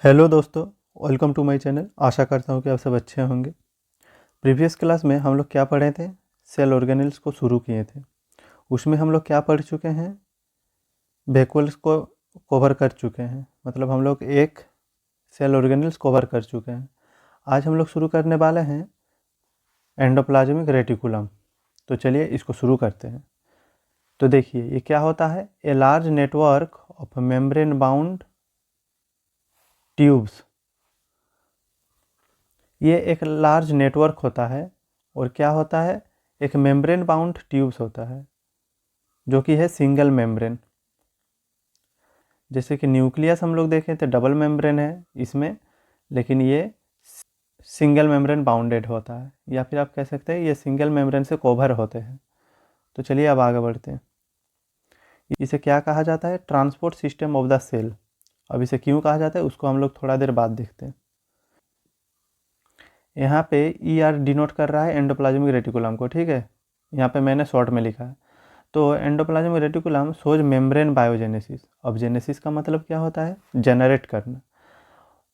Hello दोस्तों, welcome to my channel. आशा करता हूँ कि आप सब अच्छे होंगे। प्रीवियस क्लास में हम लोग क्या पढ़े थे? सेल ऑर्गेनेल्स को शुरू किए थे। उसमें हम लोग क्या पढ़ चुके हैं? वैक्यूल्स को कवर कर चुके हैं, मतलब हम लोग एक सेल ऑर्गेनेल्स कवर कर चुके हैं। आज हम लोग शुरू करने वाले हैं एंडोप्लाज्मिक रेटिकुलम। तो चलिए इसको शुरू करते हैं। तो देखिए ये क्या होता है? A large network of membrane bound tubes. ये एक लार्ज नेटवर्क होता है और क्या होता है? एक मेम्ब्रेन बाउंड ट्यूब्स होता है जो कि है सिंगल मेम्ब्रेन। जैसे कि न्यूक्लियस हम लोग देखें तो डबल मेम्ब्रेन है इसमें, लेकिन ये सिंगल मेम्ब्रेन बाउंडेड होता है, या फिर आप कह सकते हैं ये सिंगल मेम्ब्रेन से कवर होते हैं। तो चलिए अब आगे बढ़ते हैं। इसे क्या कहा जाता है? Transport system of the cell. अब इसे क्यों कहा जाता है उसको हम लोग थोड़ा देर बाद देखते हैं। यहाँ पे ई आर डिनोट कर रहा है एंडोप्लाज्मिक रेटिकुलम को, ठीक है। यहाँ पे मैंने शॉर्ट में लिखा है। तो endoplasmic reticulum shows membrane biogenesis. अब जेनेसिस का मतलब क्या होता है? जनरेट करना।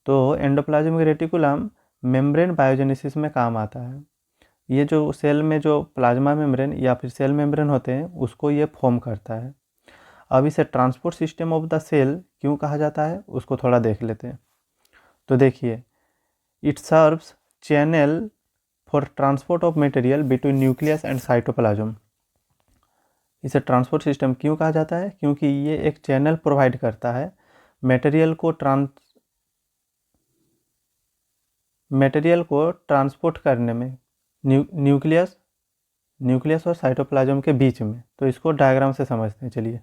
तो एंडोप्लाज्मिक रेटिकुलम मेम्ब्रेन बायोजेनेसिस में काम आता है। ये जो सेल में जो प्लाज्मा मेम्ब्रेन या फिर सेल मेम्ब्रेन होते हैं उसको ये फॉर्म करता है। अब इसे transport system of the cell क्यों कहा जाता है उसको थोड़ा देख लेते हैं। तो देखिए, it serves channel for transport of material between nucleus and cytoplasm. इसे ट्रांसपोर्ट सिस्टम क्यों कहा जाता है? क्योंकि ये एक चैनल प्रोवाइड करता है मटेरियल को ट्रांसपोर्ट करने में न्यूक्लियस और साइटोप्लाज्म के बीच में। तो इसको डायग्राम से समझते हैं, चलिए।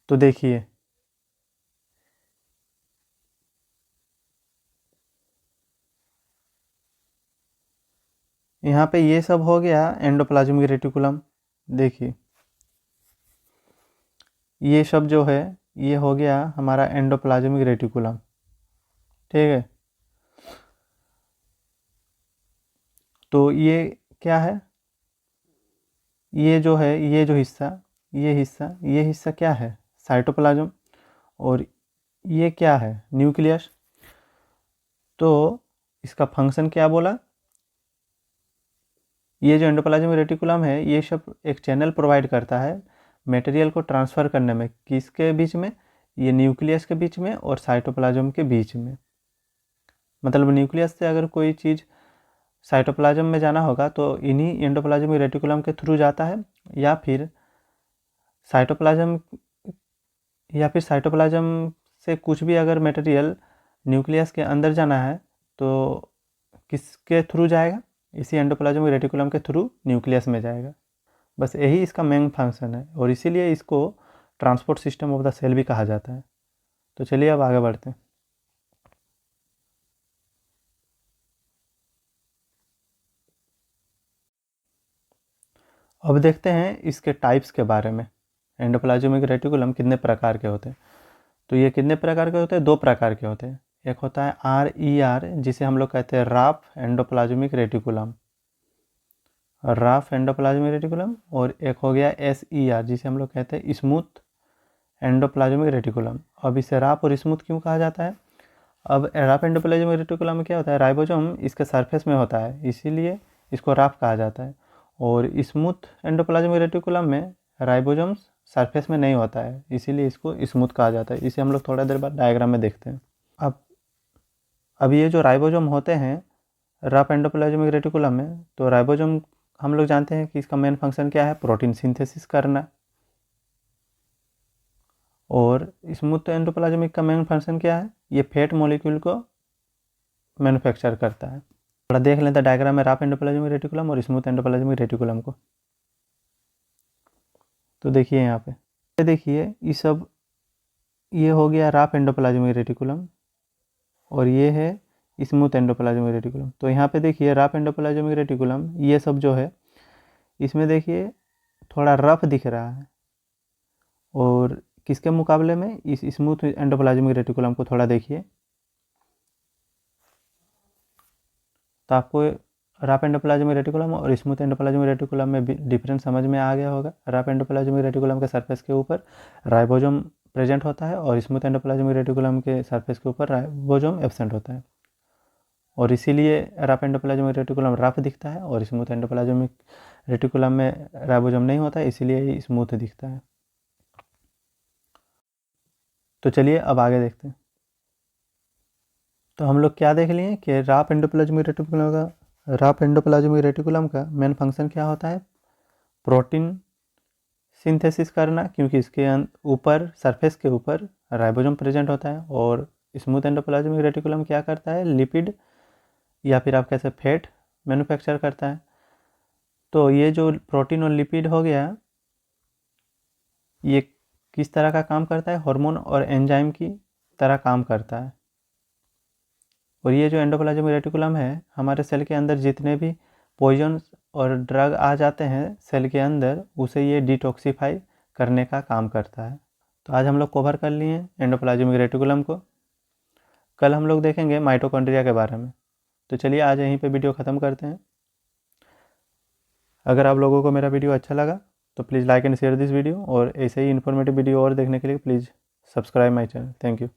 तो देखिए, यहाँ पे ये सब हो गया एंडोप्लाज्मिक रेटिकुलम। देखिए ये सब जो है ये हो गया हमारा एंडोप्लाज्मिक रेटिकुलम, ठीक है। तो ये क्या है? ये जो है ये हिस्सा क्या है? साइटोप्लाज्म। और ये क्या है? न्यूक्लियस। तो इसका फंक्शन क्या बोला? ये जो एंडोप्लाज्मिक रेटिकुलम है ये सब एक चैनल प्रोवाइड करता है मटेरियल को ट्रांसफ़र करने में। किसके बीच में? ये न्यूक्लियस के बीच में और साइटोप्लाज्म के बीच में। मतलब न्यूक्लियस से अगर कोई चीज़ साइटोप्लाज्म में जाना होगा तो इन्हीं एंडोप्लाज्मिक रेटिकुलम के थ्रू जाता है, या फिर साइटोप्लाज्म से कुछ भी अगर मटेरियल न्यूक्लियस के अंदर जाना है तो किसके थ्रू जाएगा? इसी एंडोप्लाज्मिक रेटिकुलम के थ्रू न्यूक्लियस में जाएगा। बस यही इसका मेन फंक्शन है और इसीलिए इसको transport system of the cell भी कहा जाता है। तो चलिए अब आगे बढ़ते हैं। अब देखते हैं इसके टाइप्स के बारे में। एंडोप्लाज्मिक रेटिकुलम कितने प्रकार के होते हैं? तो ये कितने प्रकार के होते हैं? दो प्रकार के होते हैं। एक होता है RER जिसे हम लोग कहते हैं राफ एंडोप्लाज्मिक रेटिकुलम, और एक हो गया SER जिसे हम लोग कहते हैं स्मूथ एंडोप्लाज्मिक रेटिकुलम। अब इसे राफ और स्मूथ क्यों कहा जाता है? अब राफ एंडोप्लाज्मिक रेटिकुलम में क्या होता है? राइबोसोम इसके सरफेस में होता है, इसीलिए इसको राफ कहा जाता है। और स्मूथ एंडोप्लाज्मिक रेटिकुलम में राइबोसोम्स सरफेस में नहीं होता है, इसीलिए इसको स्मूथ कहा जाता है। इसे हम लोग थोड़ा देर बाद डायग्राम में देखते हैं। अब अब ये जो राइबोसोम होते हैं रफ एंडोप्लाज्मिक रेटिकुलम में, तो राइबोसोम हम लोग जानते हैं कि इसका मेन फंक्शन क्या है? प्रोटीन सिंथेसिस करना। और स्मूथ एंडोप्लाज्मिक का मेन फंक्शन क्या है? ये फैट मॉलिक्यूल को मैन्युफैक्चर करता है। थोड़ा देख लेते हैं डायग्राम में रफ एंडोप्लाज्मिक रेटिकुलम और स्मूथ एंडोप्लाज्मिक रेटिकुलम को। तो देखिए यहाँ पे देखिए ये हो गया रफ एंडोप्लाज्मिक रेटिकुलम और ये है स्मूथ एंडोप्लाज्मिक रेटिकुलम। तो यहाँ पे देखिए रफ एंडोप्लाज्मिक रेटिकुलम ये सब जो है इसमें देखिए थोड़ा रफ दिख रहा है, और किसके मुकाबले में? इस स्मूथ एंडोप्लाज्मिक रेटिकुलम को थोड़ा देखिए तो रफ एंडोप्लाज्मिक रेटिकुलम और स्मूथ एंडोप्लाज्मिक रेटिकुलम में डिफरेंस समझ में आ गया होगा। रफ एंडोप्लाज्मिक रेटिकुलम के सरफेस के ऊपर राइबोसोम प्रेजेंट होता है और स्मूथ एंडोप्लाज्मिक रेटिकुलम के सरफेस के ऊपर राइबोसोम एब्सेंट होता है, और इसीलिए रफ एंडोप्लाज्मिक रेटिकुलम रफ दिखता है और स्मूथ एंडोप्लाज्मिक रेटिकुलम में राइबोसोम नहीं होता है, इसीलिए ये स्मूथ दिखता है। तो चलिए अब आगे देखते हैं। तो हम लोग क्या देख लिए कि रफ एंडोप्लाज्मिक रेटिकुलम का मेन फंक्शन क्या होता है, प्रोटीन सिंथेसिस करना, क्योंकि इसके ऊपर सरफेस के ऊपर राइबोसोम प्रेजेंट होता है। और स्मूथ एंडोप्लाज्मिक रेटिकुलम क्या करता है, लिपिड या फिर आप कैसे फैट मैन्युफैक्चर करता है। तो ये जो प्रोटीन और लिपिड हो गया, ये किस तरह का काम करता है, हार्मोन और एंजाइम की तरह काम करता है। और ये जो एंडोप्लाज्मिक रेटिकुलम है, हमारे सेल के अंदर जितने भी पॉइजन और ड्रग आ जाते हैं सेल के अंदर, उसे ये डिटॉक्सिफाई करने का काम करता है। तो आज हम लोग कवर कर लिए एंडोप्लाज्मिक रेटिकुलम को। कल हम लोग देखेंगे माइटोकॉन्ड्रिया के बारे में। तो चलिए आज यहीं पे वीडियो ख़त्म करते हैं। अगर आप लोगों को मेरा वीडियो अच्छा लगा तो please like and share this video, और ऐसे ही इन्फॉर्मेटिव वीडियो और देखने के लिए please subscribe my channel. Thank you.